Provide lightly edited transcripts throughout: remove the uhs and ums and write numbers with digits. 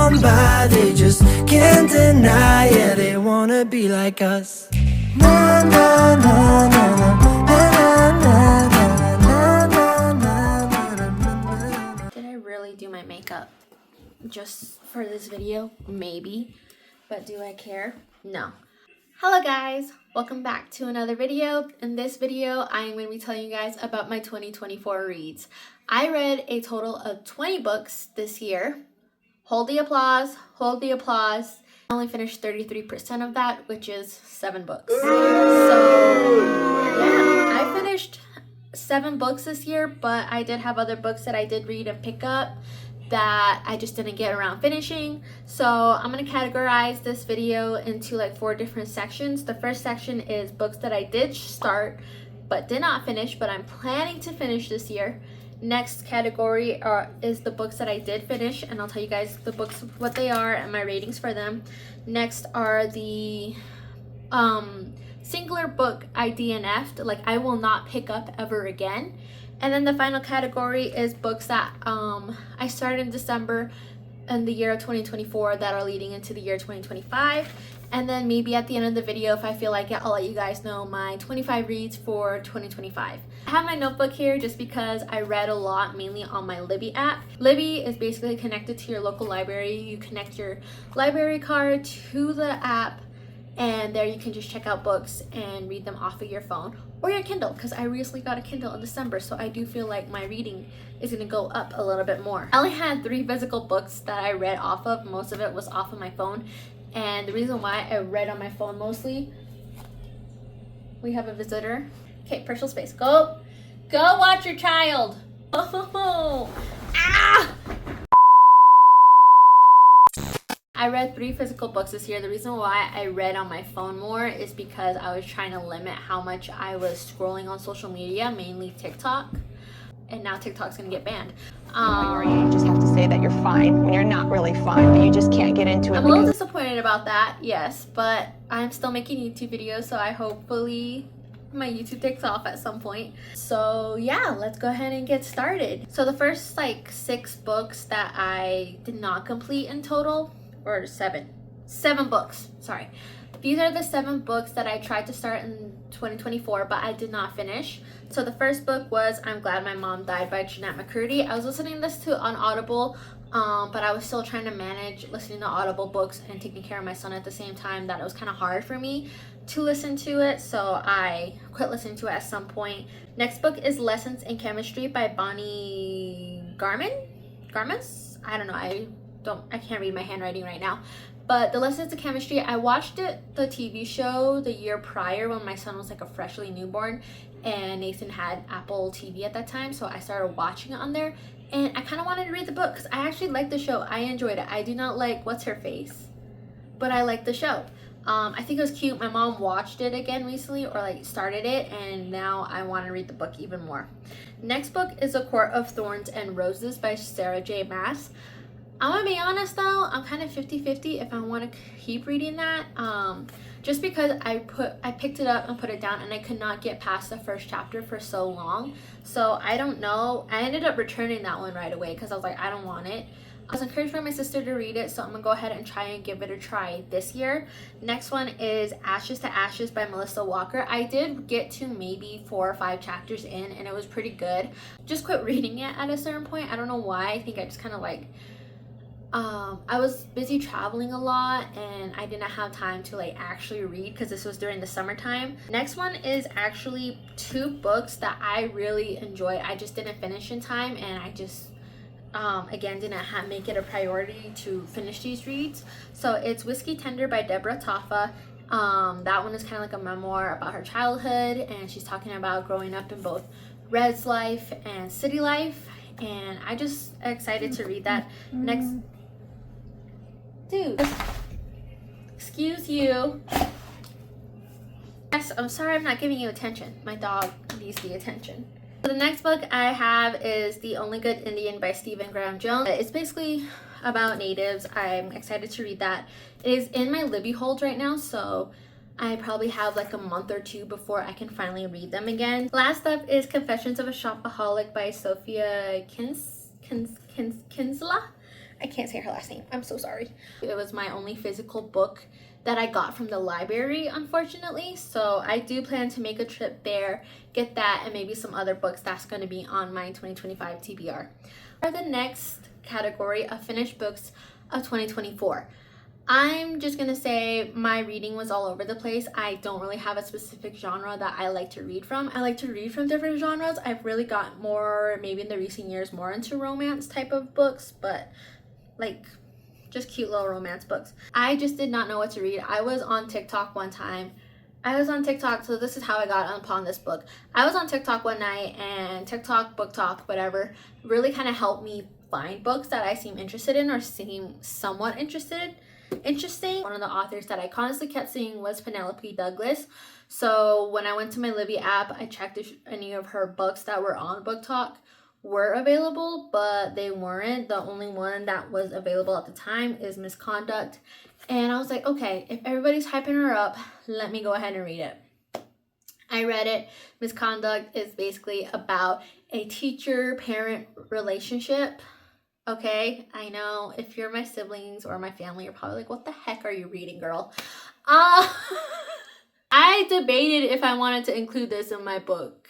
on by, they just can't deny it. They wanna be like us. Na, na, na, na, na, na, na, na, na, na, na, na. Did I really do my makeup just for this video? Maybe. But do I care? No. Hello guys, welcome back to another video. In this video, I am going to be telling you guys about my 2024 reads. I read a total of 20 books this year. Hold the applause, hold the applause. I only finished 33% of that, which is 7 books. So yeah, I finished 7 books this year, but I did have other books that I did read and pick up that I just didn't get around finishing. So I'm going to categorize this video into like 4 different sections. The first section is books that I did start but did not finish, but I'm planning to finish this year. Next category is the books that I did finish, and I'll tell you guys the books, what they are and my ratings for them. Next are the singular book I DNF'd, like I will not pick up ever again. And then the final category is books that I started in December in the year of 2024 that are leading into the year 2025. And then maybe at the end of the video, if I feel like it, I'll let you guys know my 25 reads for 2025. I have my notebook here just because I read a lot, mainly on my Libby app. Libby is basically connected to your local library. You connect your library card to the app, and there you can just check out books and read them off of your phone or your Kindle, because I recently got a Kindle in December, so I do feel like my reading is going to go up a little bit more. I only had 3 physical books that I read off of. Most of it was off of my phone, and the reason why I read on my phone mostly, we have a visitor. Okay, personal space. Go watch your child. Oh, ah! I read 3 physical books this year. The reason why I read on my phone more is because I was trying to limit how much I was scrolling on social media, mainly TikTok. And now TikTok's gonna get banned. You just have to say that you're fine when you're not really fine, but you just can't get into it. I'm a little disappointed about that, yes, but I'm still making YouTube videos, so I hopefully my YouTube takes off at some point. So yeah, let's go ahead and get started. So the first like 6 books that I did not complete in total, or 7 books, sorry. These are the 7 books that I tried to start in 2024, but I did not finish. So the first book was I'm Glad My Mom Died by Jeanette McCurdy. I was listening this to on Audible, but I was still trying to manage listening to Audible books and taking care of my son at the same time, that it was kind of hard for me to listen to it, so I quit listening to it at some point. Next book is Lessons in Chemistry by Bonnie Garmus? I don't know, I can't read my handwriting right now. But the Lessons in Chemistry, I watched the TV show the year prior when my son was like a freshly newborn, and Nathan had Apple TV at that time, so I started watching it on there, and I kind of wanted to read the book because I actually liked the show. I enjoyed it. I do not like what's her face, but I liked the show. I think it was cute. My mom watched it again recently, or like started it, and now I want to read the book even more. Next book is A Court of Thorns and Roses by Sarah J. Maas. I'm gonna be honest though, I'm kind of 50-50 if I want to keep reading that, just because I picked it up and put it down and I could not get past the first chapter for so long. So I don't know. I ended up returning that one right away because I was like, I don't want it. I was encouraged by my sister to read it, so I'm gonna go ahead and try and give it a try this year. Next one is Ashes to Ashes by Melissa Walker. I did get to maybe 4 or 5 chapters in, and it was pretty good. Just quit reading it at a certain point. I don't know why. I think I just kind of like I was busy traveling a lot and I didn't have time to like actually read because this was during the summertime. Next one is actually 2 books that I really enjoy. I just didn't finish in time, and I just again didn't make it a priority to finish these reads. So it's Whiskey Tender by Deborah Taffa. That one is kind of like a memoir about her childhood, and she's talking about growing up in both res life and city life, and I just excited to read that. Next, dude, excuse you. Yes, I'm sorry I'm not giving you attention. My dog needs the attention. So the next book I have is The Only Good Indian by Stephen Graham Jones. It's basically about natives. I'm excited to read that. It is in my Libby hold right now, so I probably have like a month or 2 before I can finally read them again. Last up is Confessions of a Shopaholic by Sophia Kinsella. I can't say her last name. I'm so sorry. It was my only physical book that I got from the library, unfortunately. So I do plan to make a trip there, get that, and maybe some other books that's going to be on my 2025 TBR. For the next category of finished books of 2024. I'm just gonna say my reading was all over the place. I don't really have a specific genre that I like to read from. I like to read from different genres. I've really got more, maybe in the recent years, more into romance type of books, but like just cute little romance books. I just did not know what to read. I was on TikTok one time. So this is how I got upon this book. I was on TikTok one night, and TikTok, Book Talk, whatever, really kind of helped me find books that I seem interested in or seem somewhat interesting. One of the authors that I constantly kept seeing was Penelope Douglas. So when I went to my Libby app, I checked if any of her books that were on Book Talk were available, but they weren't. The only one that was available at the time is Misconduct. And I was like, okay, if everybody's hyping her up, let me go ahead and read it. I read it. Misconduct is basically about a teacher-parent relationship. Okay, I know if you're my siblings or my family, you're probably like, what the heck are you reading, girl? I debated if I wanted to include this in my book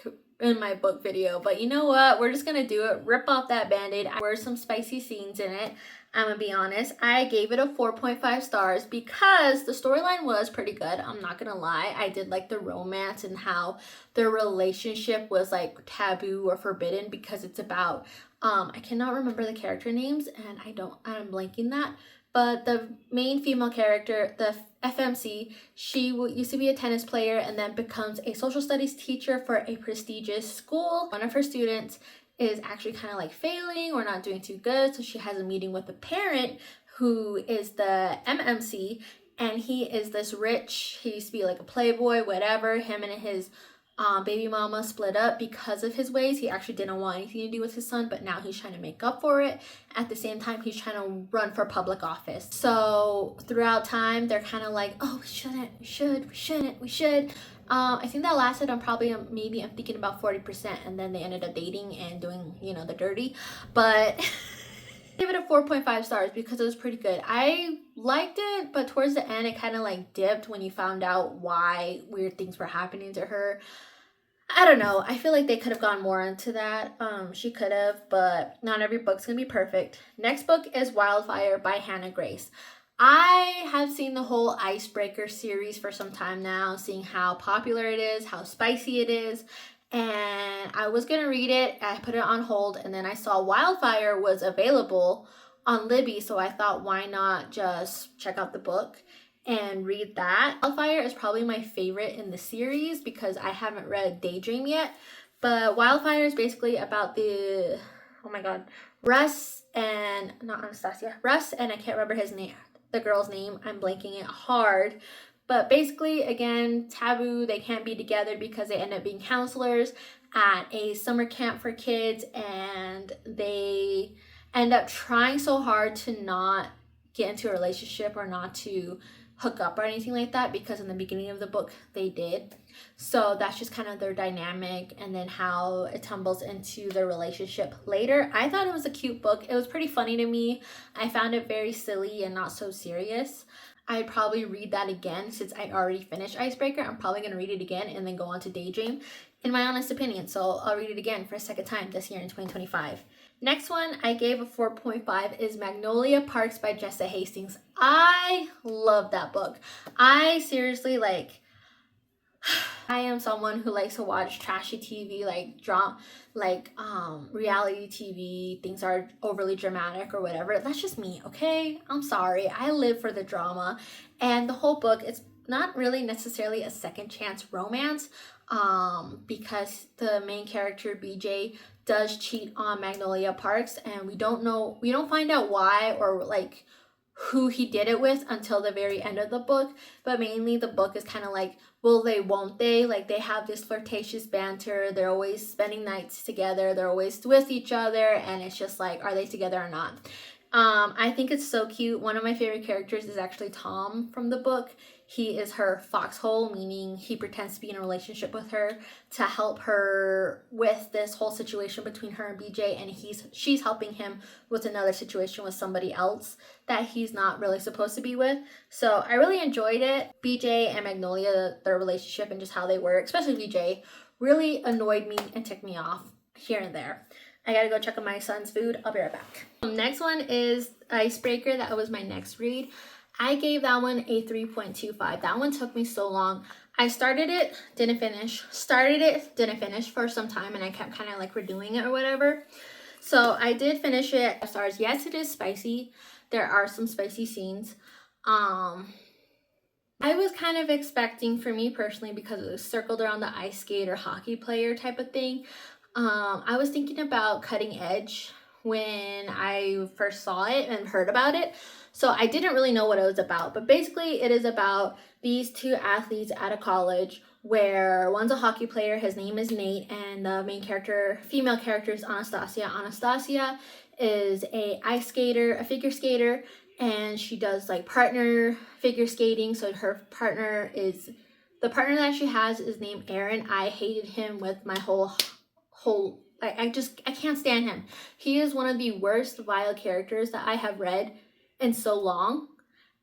video, but you know what? We're just gonna do it. Rip off that band-aid. There were some spicy scenes in it. I'm gonna be honest. I gave it a 4.5 stars because the storyline was pretty good. I'm not gonna lie. I did like the romance and how their relationship was like taboo or forbidden because it's about I cannot remember the character names, and I'm blanking that. But the main female character, the FMC, she used to be a tennis player and then becomes a social studies teacher for a prestigious school. One of her students is actually kind of like failing or not doing too good, so she has a meeting with a parent who is the MMC, and he is this rich, he used to be like a playboy, whatever. Him and his baby mama split up because of his ways. He actually didn't want anything to do with his son, but now he's trying to make up for it. At the same time, he's trying to run for public office. So throughout time, they're kind of like, oh, we should. I think that lasted on probably maybe I'm thinking about 40%, and then they ended up dating and doing, the dirty. But give it a 4.5 stars because it was pretty good. I liked it, but towards the end, it kind of like dipped when you found out why weird things were happening to her. I don't know. I feel like they could have gone more into that. She could have, but not every book's gonna be perfect. Next book is Wildfire by Hannah Grace. I have seen the whole Icebreaker series for some time now, seeing how popular it is, how spicy it is, and I was gonna read it. I put it on hold, and then I saw Wildfire was available on Libby, so I thought, why not just check out the book and read that. Wildfire is probably my favorite in the series because I haven't read Daydream yet, but Wildfire is basically about Russ and I can't remember his name, the girl's name. I'm blanking it hard. But basically, again, taboo, they can't be together because they end up being counselors at a summer camp for kids, and they end up trying so hard to not get into a relationship or not to hook up or anything like that, because in the beginning of the book they did. So that's just kind of their dynamic, and then how it tumbles into their relationship later. I thought it was a cute book. It was pretty funny to me. I found it very silly and not so serious. I'd probably read that again since I already finished Icebreaker. I'm probably going to read it again and then go on to Daydream, in my honest opinion. So I'll read it again for a second time this year in 2025. Next one I gave a 4.5 is Magnolia Parks by Jessa Hastings. I love that book. I seriously I am someone who likes to watch trashy TV, reality TV. Things are overly dramatic or whatever. That's just me, okay? I'm sorry. I live for the drama. And the whole book, it's not really necessarily a second chance romance, because the main character, BJ, does cheat on Magnolia Parks, and we don't find out why or who he did it with until the very end of the book. But mainly the book is kind of will they, won't they? They have this flirtatious banter. They're always spending nights together. They're always with each other, and it's just are they together or not? I think it's so cute. One of my favorite characters is actually Tom from the book. He is her foxhole, meaning he pretends to be in a relationship with her to help her with this whole situation between her and BJ, and she's helping him with another situation with somebody else that he's not really supposed to be with. So I really enjoyed it. BJ and Magnolia, their relationship and just how they were, especially BJ, really annoyed me and ticked me off here and there. I gotta go check on my son's food. I'll be right back. Next one is Icebreaker. That was my next read. I gave that one a 3.25. That one took me so long. I started it, didn't finish. Started it, didn't finish for some time, and I kept kind of like redoing it or whatever. So I did finish it. As far as, yes, it is spicy. There are some spicy scenes. I was kind of expecting, for me personally, because it was circled around the ice skate or hockey player type of thing, I was thinking about Cutting Edge when I first saw it and heard about it. So I didn't really know what it was about. But basically, it is about these two athletes at a college where one's a hockey player. His name is Nate. And the main character, female character, is Anastasia. Anastasia is a ice skater, a figure skater. And she does like partner figure skating. So her partner is, the partner that she has is named Aaron. I hated him with my whole I can't stand him. He is one of the worst vile characters that I have read in so long.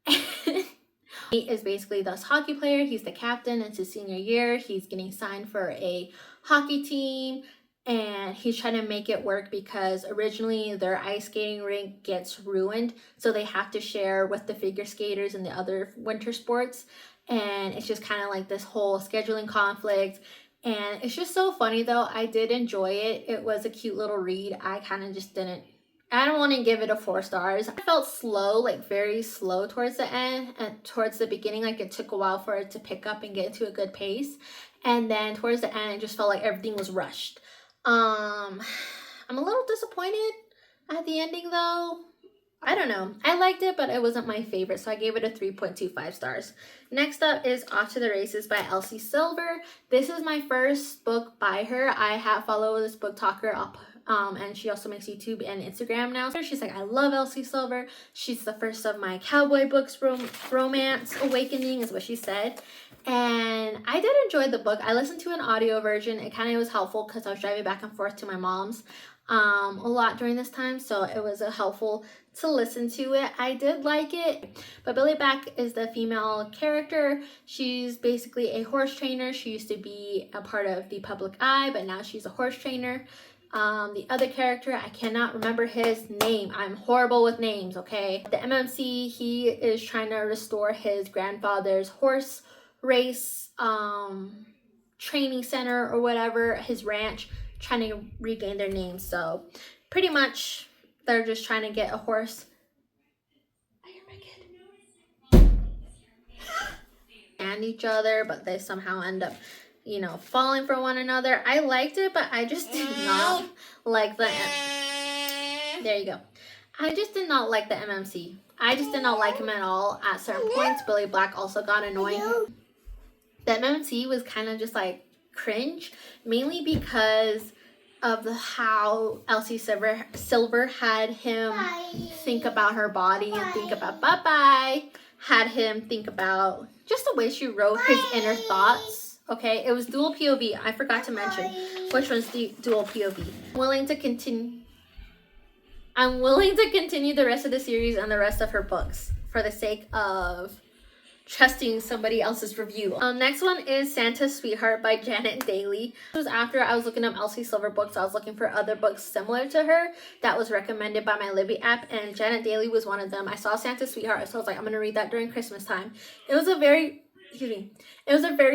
He is basically this hockey player. He's the captain. It's his senior year. He's getting signed for a hockey team, and he's trying to make it work because originally their ice skating rink gets ruined, so they have to share with the figure skaters and the other winter sports. And it's just kind of like this whole scheduling conflict. And it's just so funny though. I did enjoy it. It was a cute little read. I kind of just didn't, I don't want to give it a 4 stars. I felt slow, like very slow towards the end and towards the beginning. Like it took a while for it to pick up and get into a good pace. And then towards the end, it just felt like everything was rushed. I'm a little disappointed at the ending though. I don't know. I liked it, but it wasn't my favorite, so I gave it a 3.25 stars. Next up is Off to the Races by Elsie Silver. This is my first book by her. I have followed this book talker up, and she also makes YouTube and Instagram now. So she's like, I love Elsie Silver. She's the first of my cowboy books, romance awakening is what she said. And I did enjoy the book. I listened to an audio version. It kind of was helpful because I was driving back and forth to my mom's a lot during this time, so it was helpful to listen to it. I did like it. But Billy Beck is the female character. She's basically a horse trainer. She used to be a part of the public eye, but now she's a horse trainer. The other character, I cannot remember his name. I'm horrible with names, okay? The MMC, he is trying to restore his grandfather's horse race training center or whatever, his ranch, trying to regain their name. So pretty much they're just trying to get a horse. I hear my kid. And each other, but they somehow end up, you know, falling for one another. I liked it, but I just did not like the there you go. I just did not like the MMC. I just did not like him at all at certain points. Billy Black also got annoying. The MMC was kind of just like cringe, mainly because of how Elsie Silver had him think about her body and think about had him think about just the way she wrote his inner thoughts. Okay, it was dual POV. I forgot to mention which one's the dual POV. I'm willing to continue the rest of the series and the rest of her books for the sake of trusting somebody else's review. Next one is Santa's Sweetheart by Janet Daly. This was after I was looking up Elsie Silver books. I was looking for other books similar to her that was recommended by my Libby app, and Janet Daly was one of them. I saw Santa's Sweetheart, so I was like, I'm gonna read that during Christmas time. It was a very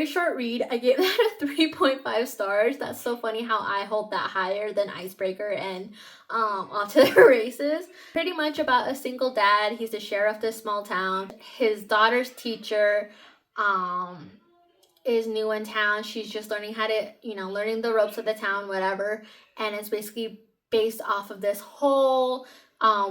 short read. I gave that a 3.5 stars. That's so funny how I hold that higher than Icebreaker and Off to the Races. Pretty much about a single dad. He's the sheriff of this small town. His daughter's teacher is new in town. She's just learning how to, learning the ropes of the town, whatever. And it's basically based off of this whole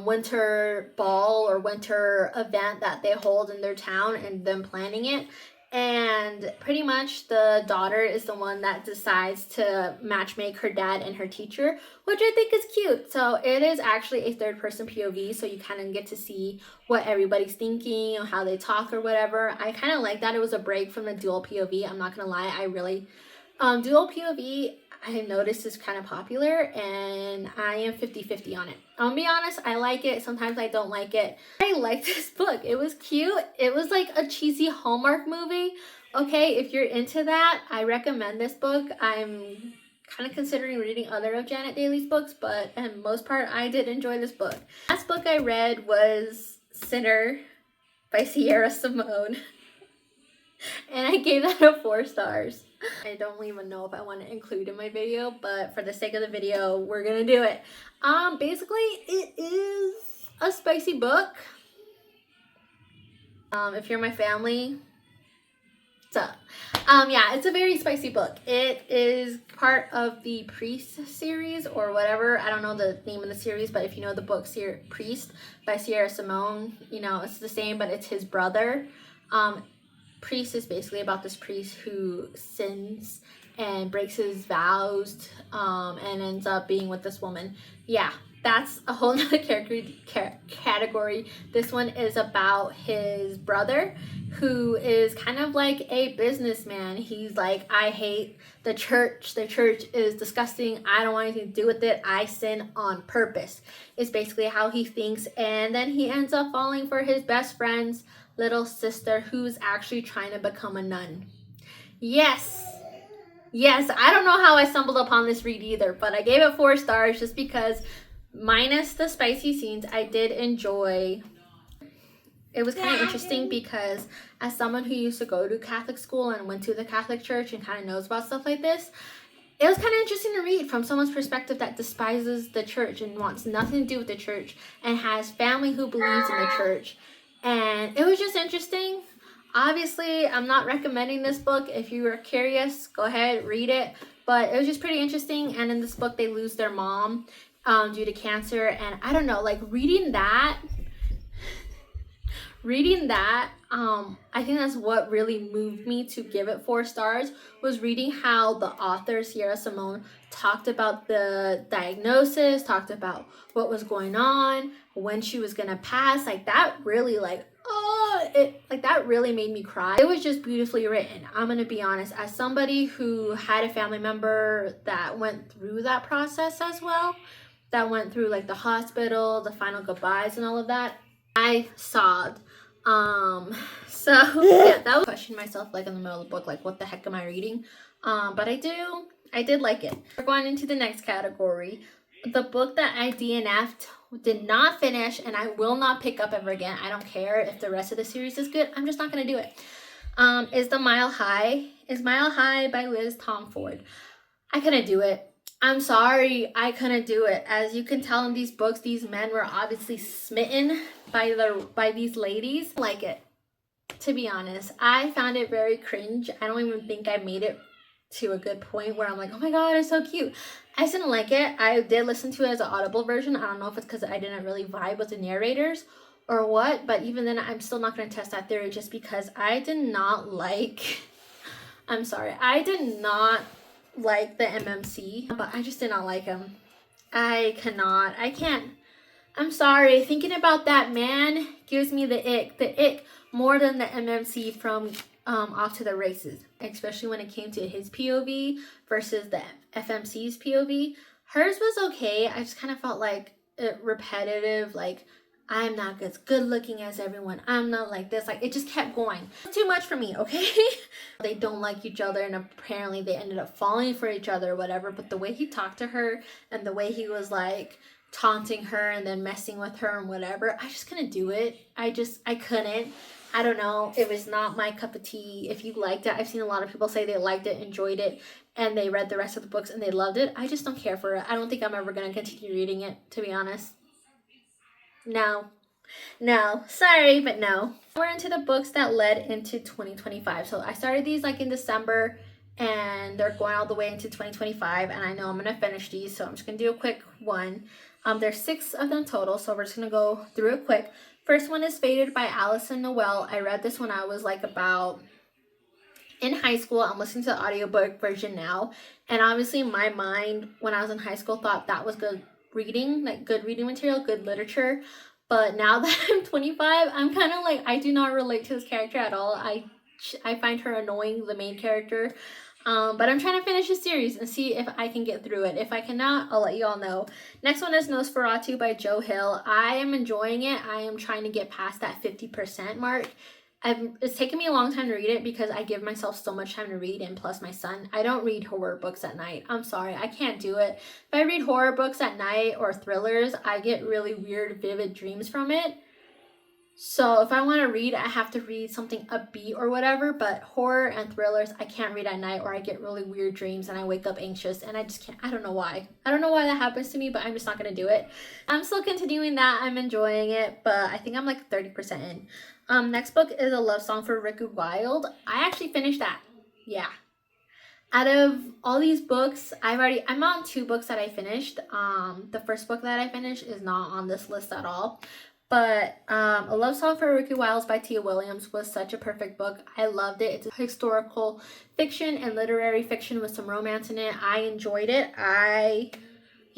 winter ball or winter event that they hold in their town and them planning it. And pretty much the daughter is the one that decides to matchmake her dad and her teacher, which I think is cute. So it is actually a third person POV, so you kind of get to see what everybody's thinking or how they talk or whatever. I kind of like that. It was a break from the dual POV. I'm not gonna lie, I really dual POV I noticed is kind of popular, and I am 50-50 on it. I'll be honest, I like it. Sometimes I don't like it. I like this book. It was cute. It was like a cheesy Hallmark movie. Okay, if you're into that, I recommend this book. I'm kind of considering reading other of Janet Daly's books, but for the most part, I did enjoy this book. Last book I read was Sinner by Sierra Simone. And I gave that a 4 stars. I don't even know if I want to include in my video, but for the sake of the video, we're gonna do it. Basically, it is a spicy book. If you're my family, what's up? Yeah, it's a very spicy book. It is part of the Priest series or whatever. I don't know the name of the series, but if you know the book Priest by Sierra Simone, you know, it's the same, but it's his brother. Priest is basically about this priest who sins and breaks his vows and ends up being with this woman. Yeah, that's a whole nother category. This one is about his brother, who is kind of like a businessman. He's like, I hate the church. The church is disgusting. I don't want anything to do with it. I sin on purpose. It's basically how he thinks. And then he ends up falling for his best friend's little sister, who's actually trying to become a nun. Yes, I don't know how I stumbled upon this read either, but I gave it 4 stars just because, minus the spicy scenes, I did enjoy. It was kind of interesting because as someone who used to go to Catholic school and went to the Catholic church and kind of knows about stuff like this, it was kind of interesting to read from someone's perspective that despises the church and wants nothing to do with the church and has family who believes in the church. And it was just interesting. Obviously, I'm not recommending this book. If you were curious, go ahead, read it. But it was just pretty interesting. And in this book, they lose their mom due to cancer. And I don't know, like reading that, I think that's what really moved me to give it 4 stars, was reading how the author, Sierra Simone, talked about the diagnosis, talked about what was going on, when she was gonna pass. Like that really that really made me cry. It was just beautifully written. I'm gonna be honest, as somebody who had a family member that went through that process as well, that went through like the hospital, the final goodbyes and all of that, I sobbed. So yeah, that was question myself like in the middle of the book, like what the heck am I reading? But I did like it. We're going into the next category. The book that I DNF'd, did not finish, and I will not pick up ever again. I don't care if the rest of the series is good. I'm just not gonna do it. Is Mile High by Liz Tomford. I couldn't do it. I'm sorry, I couldn't do it. As you can tell in these books, these men were obviously smitten by these ladies. Like it, to be honest. I found it very cringe. I don't even think I made it to a good point where I'm like, oh my god, it's so cute. I just didn't like it. I did listen to it as an audible version. I don't know if it's because I didn't really vibe with the narrators or what, but even then I'm still not going to test that theory just because I did not like I did not like the MMC, but I just did not like him. I can't. I'm sorry. Thinking about that man gives me the ick more than the MMC from Off to the Races, especially when it came to his POV versus the FMC's POV. Hers was okay. I just kind of felt like it repetitive, like I'm not as good looking as everyone. I'm not like this. Like it just kept going. Too much for me, okay? They don't like each other and apparently they ended up falling for each other or whatever. But the way he talked to her and the way he was like taunting her and then messing with her and whatever, I just couldn't do it. I couldn't. I don't know. It was not my cup of tea. If you liked it, I've seen a lot of people say they liked it, enjoyed it, and they read the rest of the books and they loved it. I just don't care for it. I don't think I'm ever going to continue reading it, to be honest. No, sorry, but no. We're into the books that led into 2025. So I started these like in December and they're going all the way into 2025. And I know I'm going to finish these. So I'm just going to do a quick one. There's 6 of them total. So we're just going to go through it quick. First one is Faded by Alison Noel. I read this when I was like about in high school. I'm listening to the audiobook version now, and obviously my mind when I was in high school thought that was good reading, like good reading material, good literature. But now that I'm 25, I'm kind of like, I do not relate to this character at all. I find her annoying, the main character. But I'm trying to finish the series and see if I can get through it. If I cannot, I'll let you all know. Next one is Nosferatu by Joe Hill. I am enjoying it. I am trying to get past that 50% mark. It's taken me a long time to read it because I give myself so much time to read, and plus my son. I don't read horror books at night. I'm sorry, I can't do it. If I read horror books at night or thrillers, I get really weird, vivid dreams from it. So if I want to read, I have to read something upbeat or whatever, but horror and thrillers, I can't read at night or I get really weird dreams and I wake up anxious and I just can't. I don't know why. I don't know why that happens to me, but I'm just not going to do it. I'm still continuing that. I'm enjoying it, but I think I'm like 30% in. Next book is A Love Song for Ricky Wilde. I actually finished that. Yeah. Out of all these books, I'm on 2 books that I finished. The first book that I finished is not on this list at all. But A Love Song for Ricky Wilde by Tia Williams was such a perfect book. I loved it. It's a historical fiction and literary fiction with some romance in it. I enjoyed it.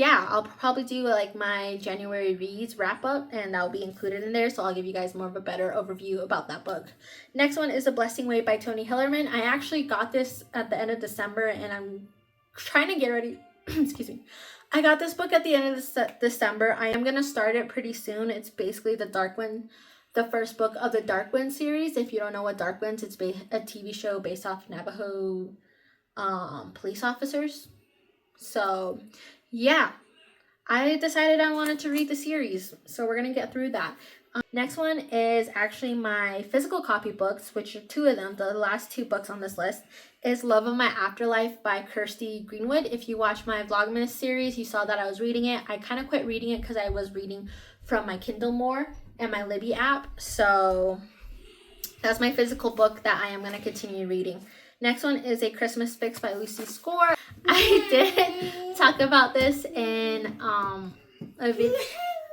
I'll probably do like my January reads wrap up, and that will be included in there, so I'll give you guys more of a better overview about that book. Next one is A Blessing Way by Tony Hillerman. I actually got this at the end of December, and I'm trying to get ready. Excuse me. I got this book at the end of December. I am going to start it pretty soon. It's basically the first book of the Darkwind series. If you don't know what Darkwind's, it's a TV show based off Navajo police officers. So yeah, I decided I wanted to read the series, so we're gonna get through that. Next one is actually my physical copy books, which are 2 of them. The last 2 books on this list is Love of My Afterlife by Kirsty Greenwood. If you watched my Vlogmas series, you saw that I was reading it. I kind of quit reading it because I was reading from my Kindle more and my Libby app. So that's my physical book that I am going to continue reading. Next one is A Christmas Fix by Lucy Score. I did talk about this in a video.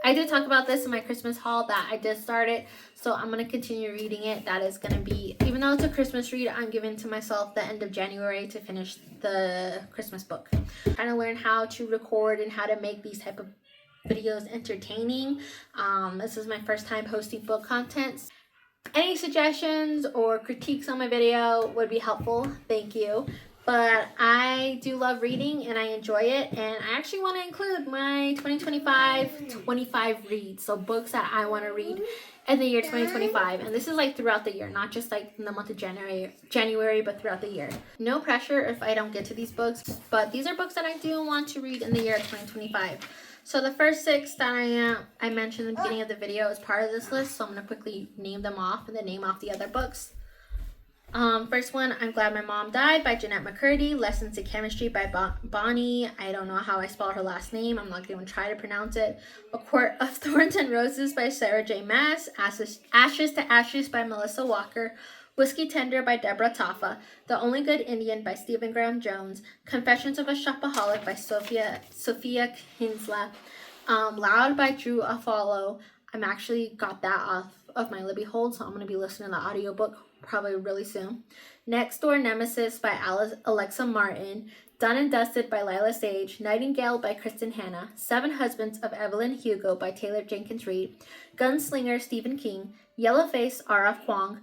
I did talk about this in my Christmas haul that I did start it, so I'm going to continue reading it. That is going to be, even though it's a Christmas read, I'm giving to myself the end of January to finish the Christmas book. I'm trying to learn how to record and how to make these type of videos entertaining. This is my first time posting book content. Any suggestions or critiques on my video would be helpful. Thank you. But I do love reading and I enjoy it, and I actually want to include my 25 reads, so books that I want to read in the year 2025, and this is like throughout the year, not just like in the month of January, but throughout the year. No pressure if I don't get to these books, but these are books that I do want to read in the year 2025. So the first 6 that I mentioned in the beginning of the video is part of this list, so I'm going to quickly name them off and then name off the other books. First one, I'm Glad My Mom Died by Jeanette McCurdy. Lessons in Chemistry by Bonnie. I don't know how I spell her last name. I'm not going to try to pronounce it. A Court of Thorns and Roses by Sarah J. Maas. Ashes to Ashes by Melissa Walker. Whiskey Tender by Deborah Taffa. The Only Good Indian by Stephen Graham Jones. Confessions of a Shopaholic by Sophia Kinsella. Loud by Drew Afalo. I'm actually got that off of my Libby hold, so I'm going to be listening to the audiobook probably really soon. Next Door Nemesis by Alexa Martin. Done and Dusted by Lila Sage. Nightingale by Kristen Hanna. 7 Husbands of Evelyn Hugo by Taylor Jenkins Reid. Gunslinger Stephen King. Yellowface R.F. Kuang.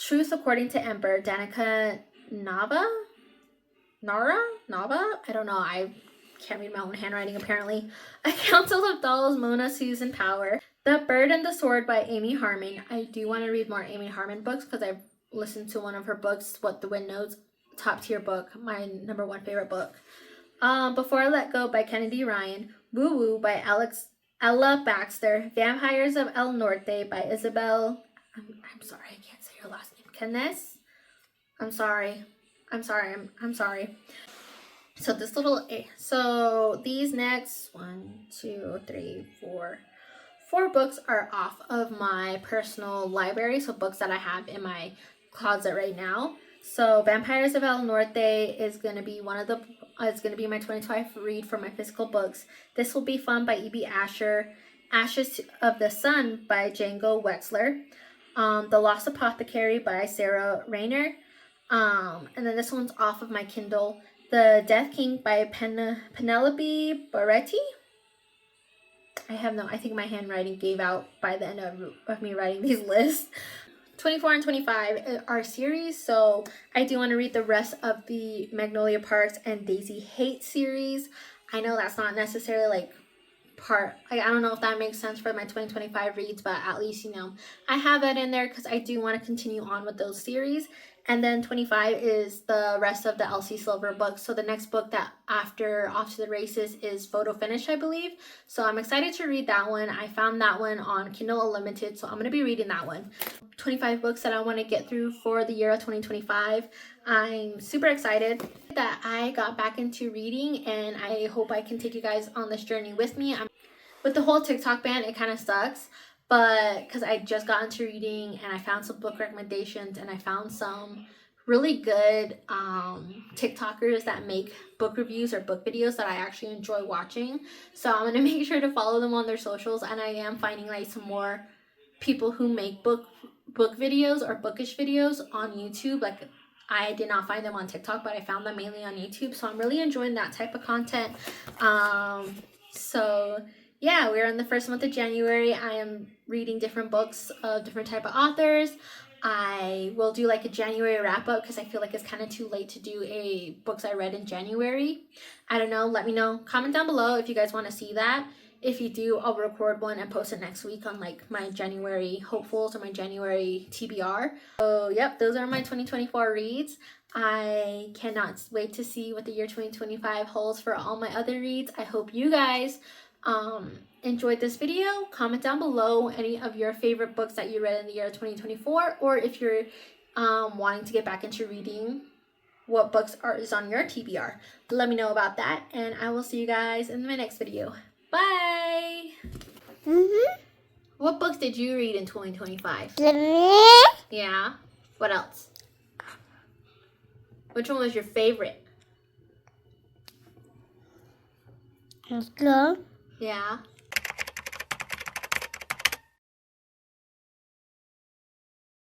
Truth According to Ember Danica Nava? I don't know. I can't read my own handwriting apparently. A Council of Dolls Mona Susan Power. The Bird and the Sword by Amy Harmon. I do want to read more Amy Harmon books because I've listened to one of her books, What the Wind Knows, top tier book, my number 1 favorite book. Before I Let Go by Kennedy Ryan. Woo Woo by Ella Baxter. Vampires of El Norte by Isabel. I'm sorry, I can't say her last name. Canes? I'm sorry. So these next 4 books are off of my personal library, so books that I have in my closet right now. So Vampires of El Norte is going to be it's going to be my 25th read for my physical books. This Will Be Fun by E.B. Asher. Ashes of the Sun by Django Wexler. The Lost Apothecary by Sarah Rayner. And then this one's off of my Kindle. The Death King by Penelope Baretti. I think my handwriting gave out by the end of me writing these lists. 24 and 25 are series, so I do want to read the rest of the Magnolia Parks and Daisy Hate series. I know that's not necessarily like I don't know if that makes sense for my 2025 reads, but at least, I have that in there because I do want to continue on with those series. And then 25 is the rest of the Elsie Silver books. So the next book that after Off to the Races is Photo Finish, I believe. So I'm excited to read that one. I found that one on Kindle Unlimited, so I'm going to be reading that one. 25 books that I want to get through for the year of 2025. I'm super excited that I got back into reading, and I hope I can take you guys on this journey with me. With the whole TikTok ban, it kind of sucks, but because I just got into reading and I found some book recommendations and I found some really good TikTokers that make book reviews or book videos that I actually enjoy watching. So I'm going to make sure to follow them on their socials, and I am finding like some more people who make book videos or bookish videos on YouTube. Like, I did not find them on TikTok, but I found them mainly on YouTube. So I'm really enjoying that type of content. So yeah, we're in the first month of January. I am reading different books of different type of authors. I will do like a January wrap up because I feel like it's kind of too late to do a books I read in January. I don't know. Let me know. Comment down below if you guys want to see that. If you do, I'll record one and post it next week on like my January hopefuls or my January TBR. So yep, those are my 2024 reads. I cannot wait to see what the year 2025 holds for all my other reads. I hope you guys enjoyed this video. Comment down below any of your favorite books that you read in the year 2024, or if you're wanting to get back into reading, what books is on your TBR. Let me know about that, and I will see you guys in my next video. Bye. What books did you read in 2025? Yeah. What else? Which one was your favorite? Let's go. Yeah.